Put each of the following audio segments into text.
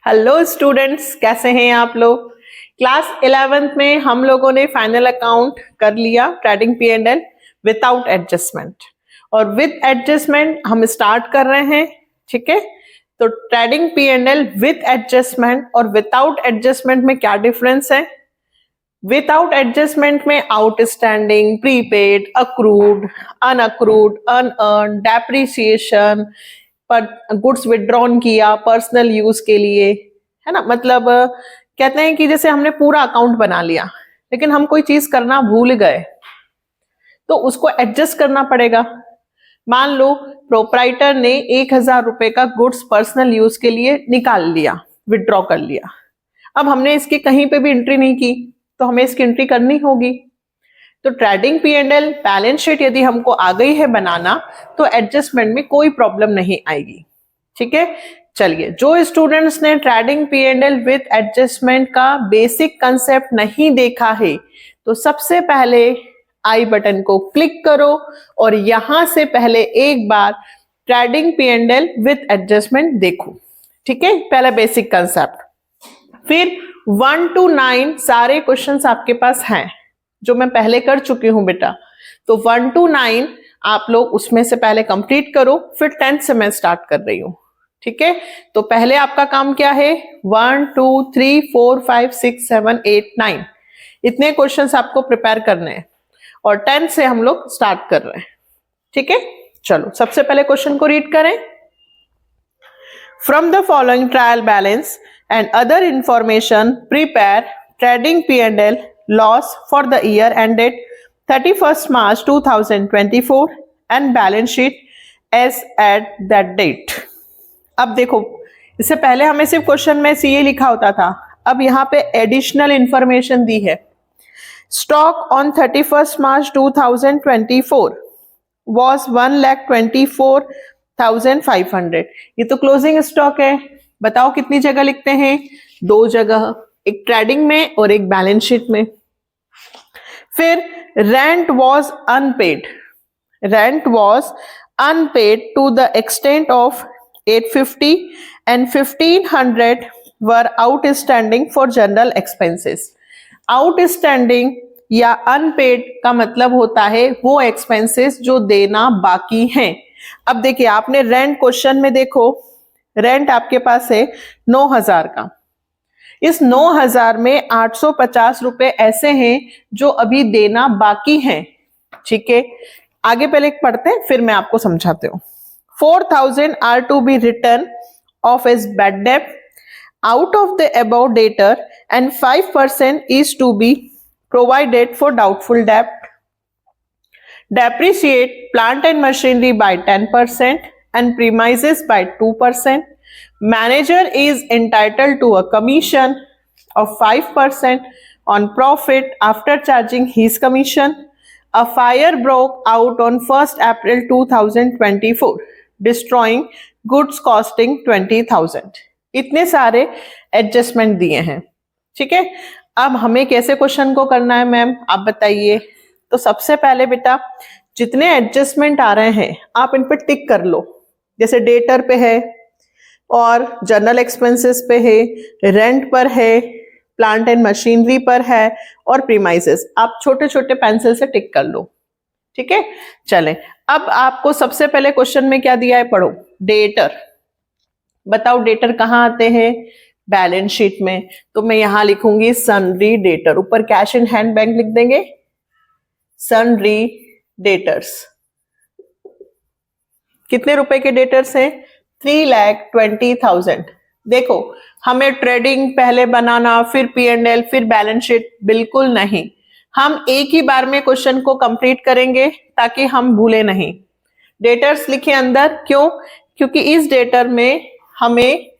Hello students, कैसे हैं आप लोग। क्लास 11th में हम लोगों ने फाइनल अकाउंट कर लिया trading P and L without adjustment, और विद एडजस्टमेंट हम स्टार्ट कर रहे हैं। ठीक है, तो trading P and L with adjustment और विदाउट एडजस्टमेंट में क्या डिफरेंस है। विदाउट एडजस्टमेंट में outstanding, prepaid, accrued, unaccrued, unearned, depreciation, पर गुड्स विड्रॉन किया पर्सनल यूज के लिए, है ना। मतलब कहते हैं कि जैसे हमने पूरा अकाउंट बना लिया लेकिन हम कोई चीज करना भूल गए तो उसको एडजस्ट करना पड़ेगा। मान लो प्रोप्राइटर ने 1,000 रुपए का गुड्स पर्सनल यूज के लिए निकाल लिया, विड्रॉ कर लिया। अब हमने इसकी कहीं पे भी एंट्री नहीं की तो हमें इसकी एंट्री करनी होगी। तो trading P and L balance sheet यदि हमको आ गई है बनाना तो एडजस्टमेंट में कोई प्रॉब्लम नहीं आएगी। ठीक है, चलिए, जो स्टूडेंट्स ने trading P and L with adjustment का बेसिक कंसेप्ट नहीं देखा है तो सबसे पहले आई बटन को क्लिक करो और यहां से पहले एक बार trading P and L with adjustment देखो। ठीक है, पहला बेसिक कंसेप्ट, फिर 1 to 9 सारे क्वेश्चंस आपके पास हैं जो मैं पहले कर चुकी हूं बेटा। तो 1 to 9 आप लोग उसमें से पहले कंप्लीट करो, फिर 10 से मैं स्टार्ट कर रही हूं। ठीक है, तो पहले आपका काम क्या है, 1 2 3 4 5 6 7 8 9 इतने क्वेश्चंस आपको प्रिपेयर करने हैं और 10 से हम लोग स्टार्ट कर रहे हैं। ठीक है, चलो सबसे पहले क्वेश्चन को रीड करें। From the following trial balance and other information prepare trading P and L loss for the year ended 31st March 2024 and balance sheet as at that date। अब देखो, इससे पहले हमें सिर्फ क्वेश्चन में सीए लिखा होता था, अब यहाँ पे एडिशनल इंफॉर्मेशन दी है। Stock on 31st March 2024 was 1,24,500। ये तो क्लोजिंग स्टॉक है। बताओ कितनी जगह लिखते हैं, 2 जगह, एक ट्रेडिंग में और एक बैलेंस शीट में। फिर rent was unpaid, rent was unpaid to the extent of 850 and 1,500 were outstanding for general expenses. Outstanding या अनपेड का मतलब होता है वो एक्सपेंसेस जो देना बाकी हैं। अब देखिए, आपने रेंट क्वेश्चन में देखो, रेंट आपके पास है 9,000 का। इस 9,000 में 850 रुपए ऐसे हैं जो अभी देना बाकी हैं। ठीक है, आगे पहले पढ़ते हैं फिर मैं आपको समझाती हूँ। 4,000 are to be return of as bad debt out of the above debtor and 5% is to be provided for doubtful debt. Depreciate plant and machinery by 10% and premises by 2%. Manager is entitled to a commission of 5% on profit after charging his commission. A fire broke out on 1st April 2024, destroying goods costing 20,000। इतने सारे adjustment दिए हैं। ठीक है, अब हमें कैसे question को करना है मैम, आप बताइए। तो सबसे पहले बेटा, जितने एडजस्टमेंट आ रहे हैं आप इन पर टिक कर लो। जैसे डेटर पे है और जनरल एक्सपेंसेस पे है, रेंट पर है, प्लांट एंड मशीनरी पर है और प्रीमाइसेस, आप छोटे छोटे पेंसिल से टिक कर लो। ठीक है, चलें, अब आपको सबसे पहले क्वेश्चन में क्या दिया है, पढ़ो। डेटर, बताओ डेटर कहाँ आते हैं, बैलेंस शीट में। तो मैं यहां लिखूंगी सनरी डेटर, ऊपर कैश इन हैंड बैंक लिख देंगे, सनरी डेटर्स। कितने रुपए के डेटर्स हैं, 3,20,000। देखो, हमें ट्रेडिंग पहले बनाना, फिर पी एंड एल, फिर बैलेंस शीट, बिल्कुल नहीं। हम एक ही बार में क्वेश्चन को कंप्लीट करेंगे ताकि हम भूले नहीं। डेटर्स लिखे अंदर, क्यों, क्योंकि इस डेटर में हमें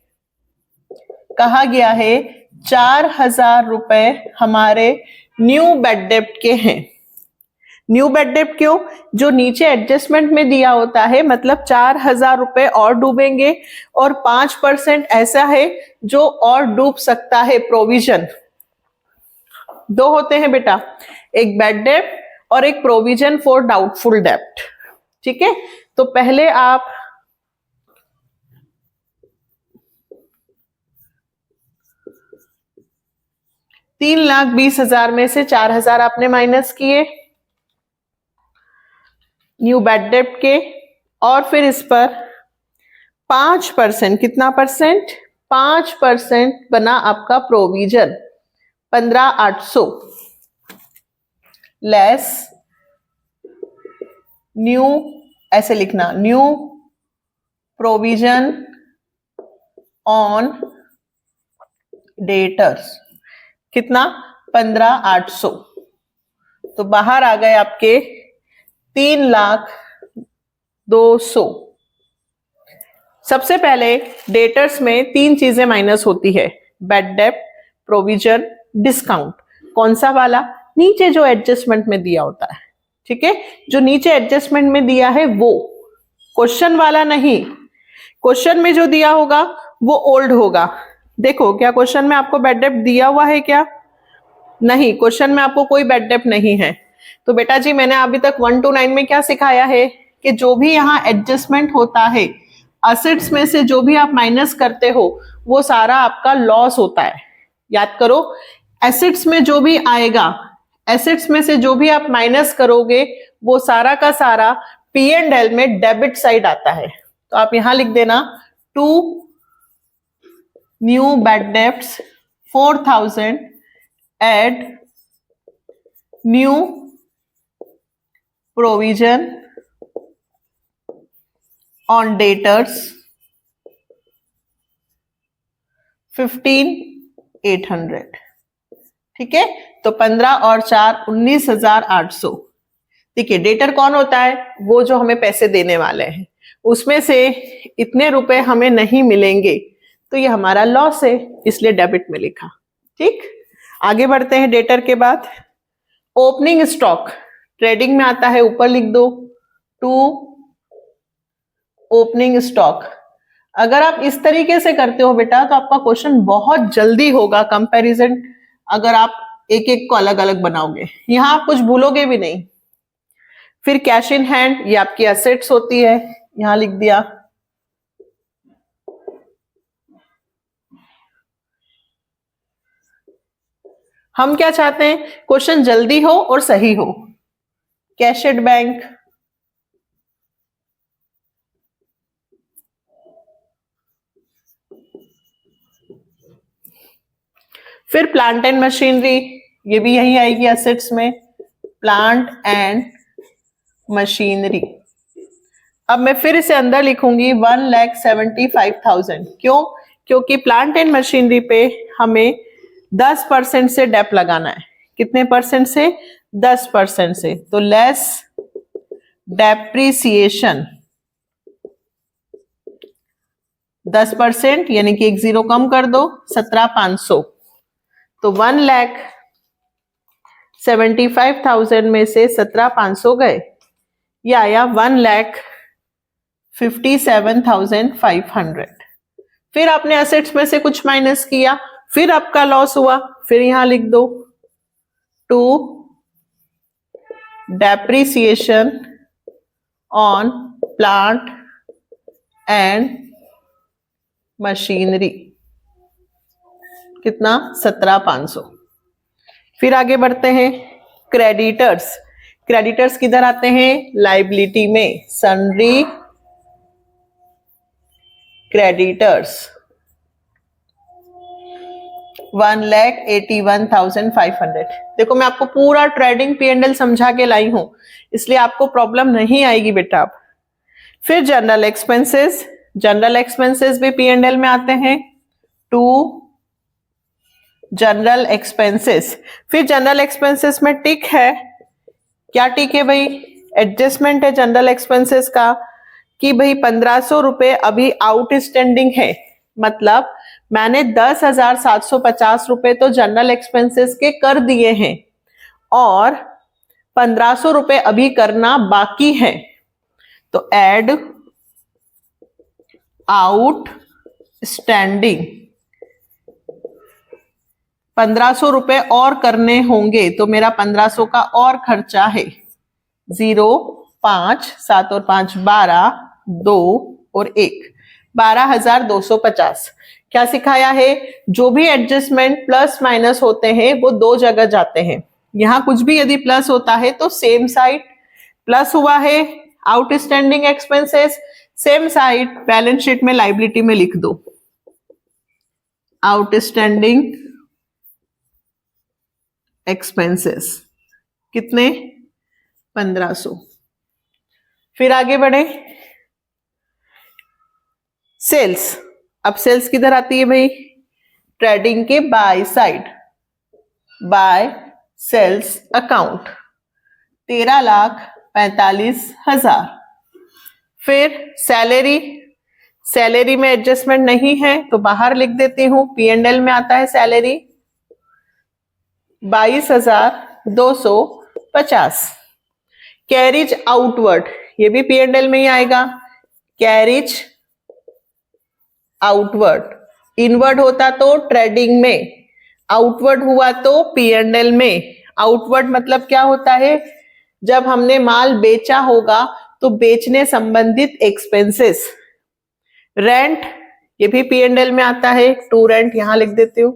कहा गया है 4,000 रुपए हमारे न्यू बैड डेब्ट के हैं। न्यू बैड डेब्ट क्यों, जो नीचे एडजस्टमेंट में दिया होता है, मतलब 4,000 रुपए और डूबेंगे और 5% ऐसा है जो और डूब सकता है, प्रोविजन। 2 होते हैं बेटा, एक बैड डेब्ट और एक प्रोविजन फॉर डाउटफुल डेब्ट। ठीक है, तो पहले आप 3,20,000 में से 4,000 आपने माइनस किए न्यू बैड डेप्ट के, और फिर इस पर 5%, कितना परसेंट, 5% बना आपका प्रोविजन 15,800 लेस न्यू, ऐसे लिखना, न्यू प्रोविजन ऑन डेटर्स, कितना, 15,800। तो बाहर आ गए आपके 3,02,000। सबसे पहले डेटर्स में 3 चीजें माइनस होती है, बैड डेप्ट, प्रोविजन, डिस्काउंट। कौन सा वाला, नीचे जो एडजस्टमेंट में दिया होता है, ठीक है, जो नीचे एडजस्टमेंट में दिया है वो, क्वेश्चन वाला नहीं। क्वेश्चन में जो दिया होगा वो ओल्ड होगा। देखो क्या क्वेश्चन में आपको बैड डेप्ट दिया हुआ है क्या, नहीं, क्वेश्चन में आपको कोई बैड डेप्ट नहीं है। तो बेटा जी मैंने अभी तक 1 to 9 में क्या सिखाया है कि जो भी यहाँ एडजस्टमेंट होता है, असेट्स में से जो भी आप माइनस करते हो वो सारा आपका लॉस होता है। याद करो, एसेट्स में जो भी आएगा, एसेट्स में से जो भी आप माइनस करोगे वो सारा का सारा P&L में डेबिट साइड आता है। तो आप यहां लिख देना 2 new bad debts 4,000 add new provision on debtors 15,800। ठीक है, तो 15 और 4 19,800। देखिए डेटर कौन होता है, वो जो हमें पैसे देने वाले हैं, उसमें से इतने रुपए हमें नहीं मिलेंगे तो ये हमारा लॉस है, इसलिए डेबिट में लिखा। ठीक, आगे बढ़ते हैं। डेटर के बाद ओपनिंग स्टॉक ट्रेडिंग में आता है, ऊपर लिख दो 2 ओपनिंग स्टॉक। अगर आप इस तरीके से करते हो बेटा तो आपका क्वेश्चन बहुत जल्दी होगा कंपैरिजन, अगर आप एक एक को अलग अलग बनाओगे, यहां आप कुछ भूलोगे भी नहीं। फिर कैश इन हैंड, ये आपकी एसेट्स होती है, यहां लिख दिया। हम क्या चाहते हैं, क्वेश्चन जल्दी हो और सही हो। कैश एट बैंक, फिर प्लांट एंड मशीनरी, ये भी यही आएगी एसेट्स में, प्लांट एंड मशीनरी। अब मैं फिर इसे अंदर लिखूंगी 1,75,000। क्यों, क्योंकि प्लांट एंड मशीनरी पे हमें 10% से डेप लगाना है। कितने परसेंट से, 10% से। तो लेस डेप्रिसिएशन 10%, यानी कि एक जीरो कम कर दो, 17,500। तो 1,75,000 में से 17,500 गए, ये आया 1,57,500। फिर आपने एसेट्स में से कुछ माइनस किया, फिर आपका लॉस हुआ, फिर यहां लिख दो 2 depreciation on plant and machinery, कितना, 17,500। फिर आगे बढ़ते हैं। क्रेडिटर्स, क्रेडिटर्स किधर आते हैं, लाइबिलिटी में, सन्ड्री क्रेडिटर्स 1,81,500। देखो मैं आपको पूरा ट्रेडिंग P&L समझा के लाई हूं, इसलिए आपको प्रॉब्लम नहीं आएगी बेटा। फिर जनरल एक्सपेंसेस, जनरल एक्सपेंसेस भी P&L में आते हैं, 2 जनरल एक्सपेंसेस। फिर जनरल एक्सपेंसेस में टिक है, क्या टिक है भाई, एडजस्टमेंट है जनरल एक्सपेंसेस का कि भाई 1,500 रुपए अभी आउटस्टैंडिंग है, मतलब मैंने 10,750 रुपए तो जनरल एक्सपेंसेस के कर दिए हैं और 1,500 रुपए अभी करना बाकी है। तो एड आउटस्टैंडिंग 1,500 रुपए और करने होंगे, तो मेरा 1,500 का और खर्चा है। 0 5 7 और 5 12 2 और 1 12,250। क्या सिखाया है? जो भी एडजस्टमेंट प्लस माइनस होते हैं वो दो जगह जाते हैं। यहां कुछ भी यदि प्लस होता है तो सेम साइड प्लस हुआ है, outstanding expenses, same side balance sheet में लाइबिलिटी में लिख दो, आउटस्टैंडिंग एक्सपेंसेस कितने? 1500। फिर आगे बढ़े, सेल्स। अब सेल्स किधर आती है भाई? ट्रेडिंग के by side, by sales account 13,45,000। फिर सैलरी, सैलरी में एडजस्टमेंट नहीं है तो बाहर लिख देती हूं, P&L में आता है सैलरी 22,250। कैरिज आउटवर्ड, ये भी P&L में ही आएगा, कैरिज आउटवर्ड। इनवर्ड होता तो ट्रेडिंग में, आउटवर्ड हुआ तो P&L में। आउटवर्ड मतलब क्या होता है? जब हमने माल बेचा होगा तो बेचने संबंधित एक्सपेंसेस। रेंट, ये भी P&L में आता है, टू रेंट यहां लिख देती हूं।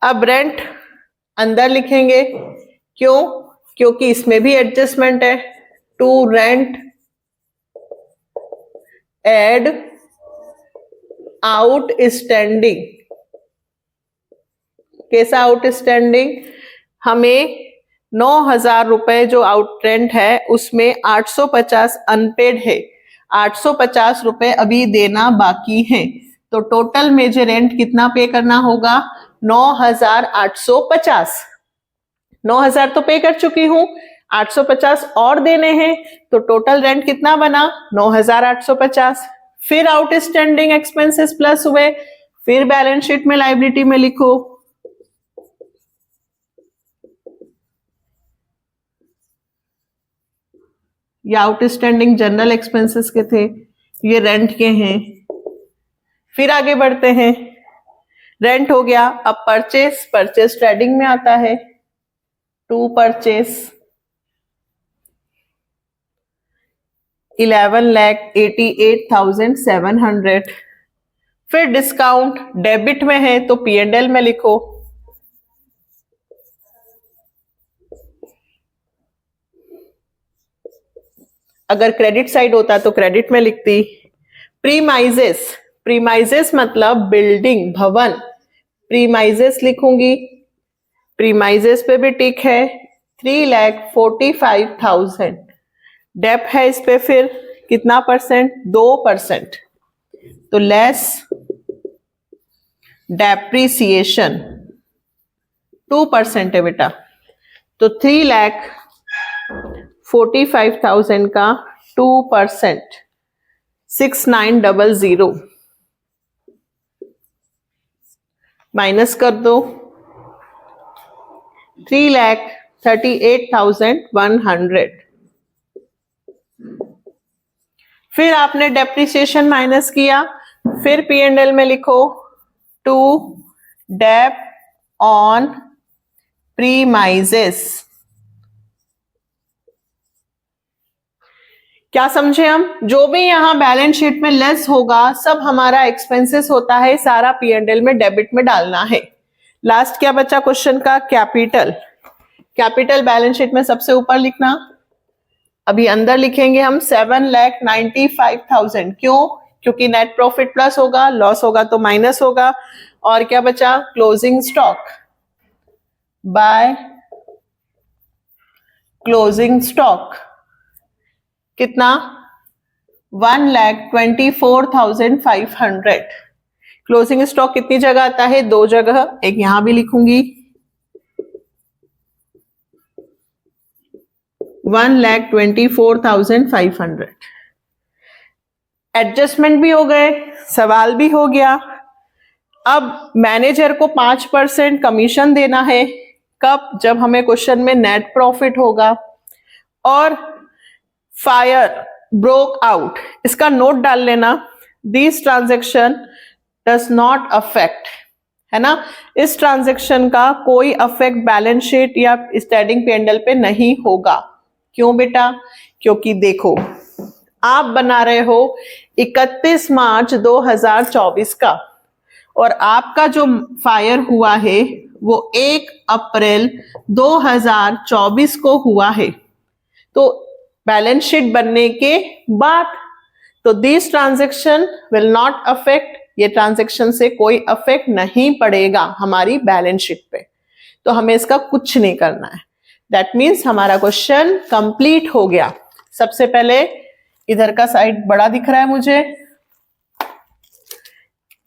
अब रेंट अंदर लिखेंगे, क्यों? क्योंकि इसमें भी एडजस्टमेंट है, टू रेंट एड आउटस्टैंडिंग। कैसा आउटस्टैंडिंग? हमें 9,000 रुपए जो आउट रेंट है उसमें 850 अनपेड है, 850 रुपए अभी देना बाकी है, तो टोटल में जो रेंट कितना पे करना होगा? 9,850। 9,000 तो पे कर चुकी हूं, 850 और देने हैं, तो टोटल रेंट कितना बना? 9,850। फिर आउटस्टैंडिंग एक्सपेंसेस प्लस हुए, फिर बैलेंस शीट में लायबिलिटी में लिखो, ये आउटस्टैंडिंग जनरल एक्सपेंसेस के थे, ये रेंट के हैं। फिर आगे बढ़ते हैं, रेंट हो गया। अब परचेस, परचेस ट्रेडिंग में आता है, टू परचेस 11,88,700। फिर डिस्काउंट डेबिट में है तो P&L में लिखो, अगर क्रेडिट साइड होता तो क्रेडिट में लिखती। प्रीमाइजेस, प्रीमाइजेस मतलब बिल्डिंग, भवन, प्रीमाइजेस लिखूंगी, प्रीमाइजेस पे भी टिक है, 3,45,000। डेप है इस पे, फिर कितना परसेंट? 2%, तो लेस डेप्रिसिएशन 2% है बेटा, तो 3,45,000 का 2% 6,900 माइनस कर दो, 3,38,100। फिर आपने डेप्रिसिएशन माइनस किया, फिर P&L में लिखो, टू डेप ऑन प्रीमाइजेस। क्या समझे हम? जो भी यहां बैलेंस शीट में लेस होगा सब हमारा एक्सपेंसेस होता है, सारा P&L में डेबिट में डालना है। लास्ट क्या बचा क्वेश्चन का? कैपिटल। कैपिटल बैलेंस शीट में सबसे ऊपर लिखना, अभी अंदर लिखेंगे हम 7,95,000। क्यों? क्योंकि नेट प्रॉफिट प्लस होगा, लॉस होगा तो माइनस होगा। और क्या बचा? Closing stock, by closing stock कितना? 1,24,500। क्लोजिंग स्टॉक कितनी जगह आता है? दो जगह, एक यहां भी लिखूंगी, 1,24,500। एडजस्टमेंट भी हो गए, सवाल भी हो गया। अब मैनेजर को 5% कमीशन देना है, कब? जब हमें क्वेश्चन में नेट प्रॉफिट होगा। और फायर ब्रोक आउट, इसका नोट डाल लेना, this transaction does not affect, है ना, इस ट्रांजैक्शन का कोई अफेक्ट बैलेंस शीट या स्टैटिंग P&L पे नहीं होगा। क्यों बेटा? क्योंकि देखो आप बना रहे हो 31 मार्च 2024 का, और आपका जो फायर हुआ है वो 1 अप्रैल 2024 को हुआ है, तो बैलेंस शीट बनने के बाद। तो this transaction will not affect, ये ट्रांजैक्शन से कोई अफेक्ट नहीं पड़ेगा हमारी बैलेंस शीट पे, तो हमें इसका कुछ नहीं करना है। दैट मीन्स हमारा क्वेश्चन कंप्लीट हो गया। सबसे पहले इधर का साइड बड़ा दिख रहा है मुझे,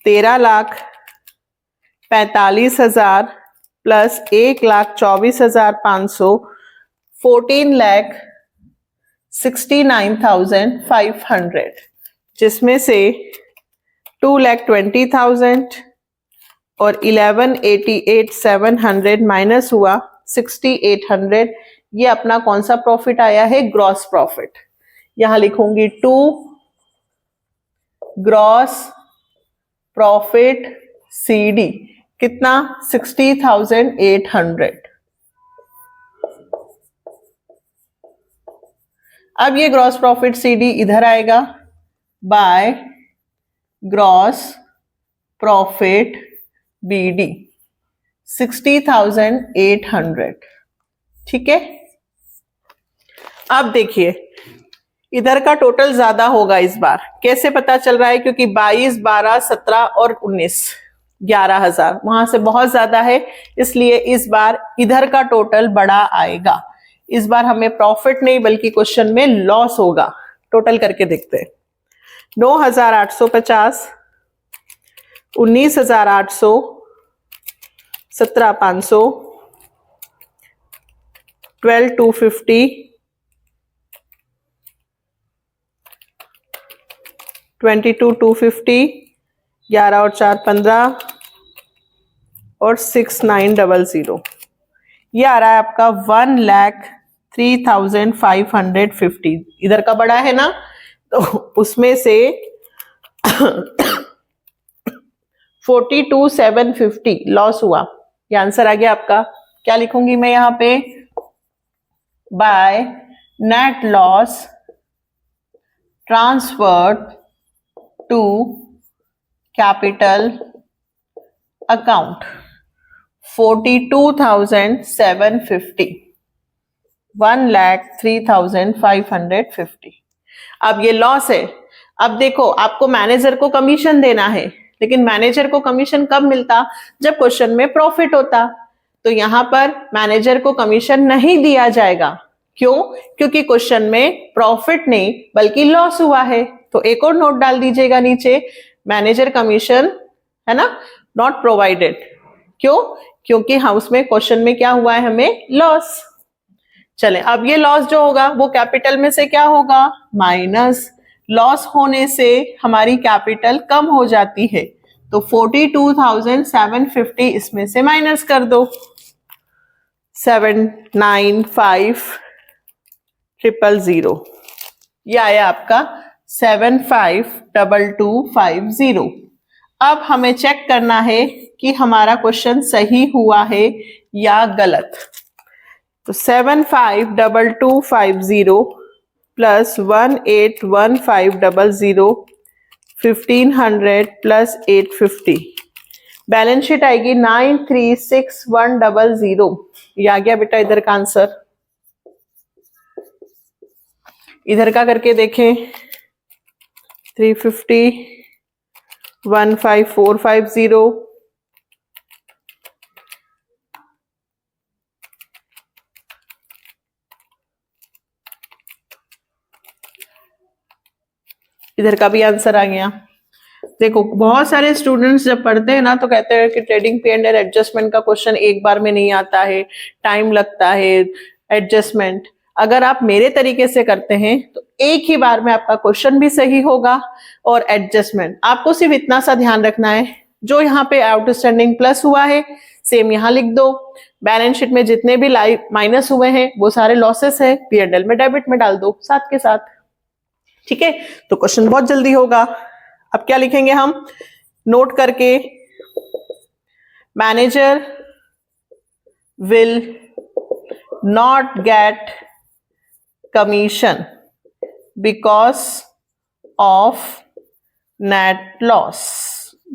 13,45,000 प्लस 1,24,500, 14,69,500, जिसमें से 2,20,000 और 11,88,700 माइनस हुआ 6,800। ये अपना कौन सा प्रॉफिट आया है? Gross profit. यहां लिखूंगी 2 ग्रॉस प्रॉफिट CD कितना? 60,800। अब ये ग्रॉस प्रॉफिट CD इधर आएगा बाय ग्रॉस प्रॉफिट BD 60,800। ठीक है, अब देखिए इधर का टोटल ज्यादा होगा इस बार। कैसे पता चल रहा है? क्योंकि 22, 12, 17 और 19, 11,000 वहां से बहुत ज्यादा है, इसलिए इस बार इधर का टोटल बड़ा आएगा। इस बार हमें प्रॉफिट नहीं बल्कि क्वेश्चन में लॉस होगा। टोटल करके देखते हैं। 9,850, 19,800, 17,500, 12,250, 22,250, 11 और 4 15 और 6,900। ये आ रहा है आपका 1,03,550। इधर का बड़ा है ना, तो उसमें से 42,750 लॉस हुआ। ये आंसर आ गया आपका। क्या लिखूंगी मैं यहां पे? By net loss transferred to capital account 42,750, 1,03,550। अब ये लॉस है। अब देखो आपको मैनेजर को कमीशन देना है, लेकिन मैनेजर को कमीशन कब मिलता? जब क्वेश्चन में प्रॉफिट होता। तो यहां पर मैनेजर को कमीशन नहीं दिया जाएगा। क्यों? क्योंकि क्वेश्चन में प्रॉफिट नहीं बल्कि लॉस हुआ है। तो एक और नोट डाल दीजिएगा नीचे, मैनेजर कमीशन है ना, नॉट प्रोवाइडेड। क्यों? क्योंकि हाँ उसमें क्वेश्चन में क्या हुआ है? हमें लॉस। चले, अब ये लॉस जो होगा वो कैपिटल में से क्या होगा? माइनस। लॉस होने से हमारी कैपिटल कम हो जाती है, तो 42,750 इसमें से माइनस कर दो। 795,000, ये आया आपका 75,2250। अब हमें चेक करना है कि हमारा क्वेश्चन सही हुआ है या गलत। तो 75,2250 प्लस 18,1500, 1,500 प्लस 850, बैलेंस शीट आएगी 936100। ये आ गया बेटा इधर का आंसर। इधर का करके देखें, 350, 15450, इधर का भी आंसर आ गया। देखो बहुत सारे स्टूडेंट्स जब पढ़ते हैं ना तो कहते हैं कि ट्रेडिंग P&L एडजस्टमेंट का क्वेश्चन एक बार में नहीं आता है, टाइम लगता है एडजस्टमेंट। अगर आप मेरे तरीके से करते हैं तो एक ही बार में आपका क्वेश्चन भी सही होगा और एडजस्टमेंट। आपको सिर्फ इतना सा ध्यान रखना है, जो यहाँ पे आउटस्टैंडिंग प्लस हुआ है सेम यहाँ लिख दो। बैलेंस शीट में जितने भी माइनस हुए हैं वो सारे लॉसेस है, P&L में डेबिट में डाल दो साथ के साथ। ठीक है, तो क्वेश्चन बहुत जल्दी होगा। अब क्या लिखेंगे हम? नोट करके, manager will not get commission because of net loss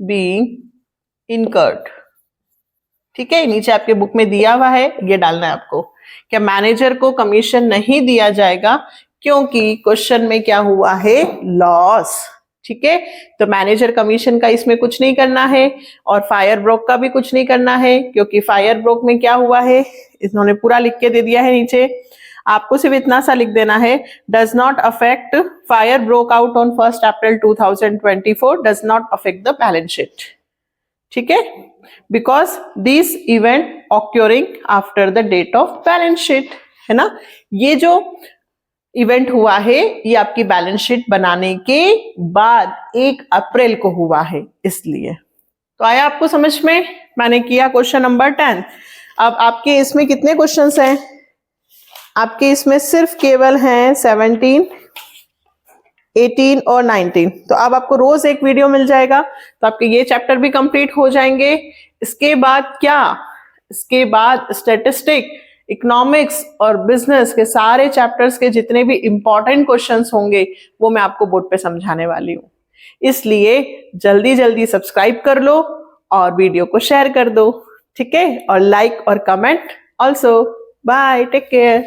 being incurred. ठीक है, नीचे आपके बुक में दिया हुआ है, ये डालना है आपको। क्या मैनेजर को कमीशन नहीं दिया जाएगा क्योंकि क्वेश्चन में क्या हुआ है, लॉस। ठीक है, तो मैनेजर कमीशन का इसमें कुछ नहीं करना है और फायर ब्रोक का भी कुछ नहीं करना है, क्योंकि फायर ब्रोक में क्या हुआ है, इन्होंने पूरा लिख के दे दिया है नीचे। आपको सिर्फ इतना सा लिख देना है, does not affect, fire broke out on 1 April 2024, does not affect the balance sheet. ठीक है, because this event occurring after the date of balance sheet, है ना। ये जो इवेंट हुआ है ये आपकी बैलेंस शीट बनाने के बाद 1 अप्रैल को हुआ है, इसलिए। तो आया आपको समझ में, मैंने किया क्वेश्चन नंबर 10। अब आपके इसमें कितने क्वेश्चंस हैं, आपके इसमें सिर्फ केवल हैं 17, 18 और 19। तो अब आपको रोज एक वीडियो मिल जाएगा, तो आपके ये चैप्टर भी कंप्लीट हो जाएंगे। इसके बाद क्या, इसके बाद स्टैटिस्टिक, इकोनॉमिक्स और बिजनेस के सारे चैप्टर्स के जितने भी इंपॉर्टेंट क्वेश्चंस होंगे वो मैं आपको बोर्ड पे समझाने वाली हूँ। इसलिए जल्दी जल्दी सब्सक्राइब कर लो और वीडियो को शेयर कर दो। ठीक है, और लाइक और comment also. Bye, take care.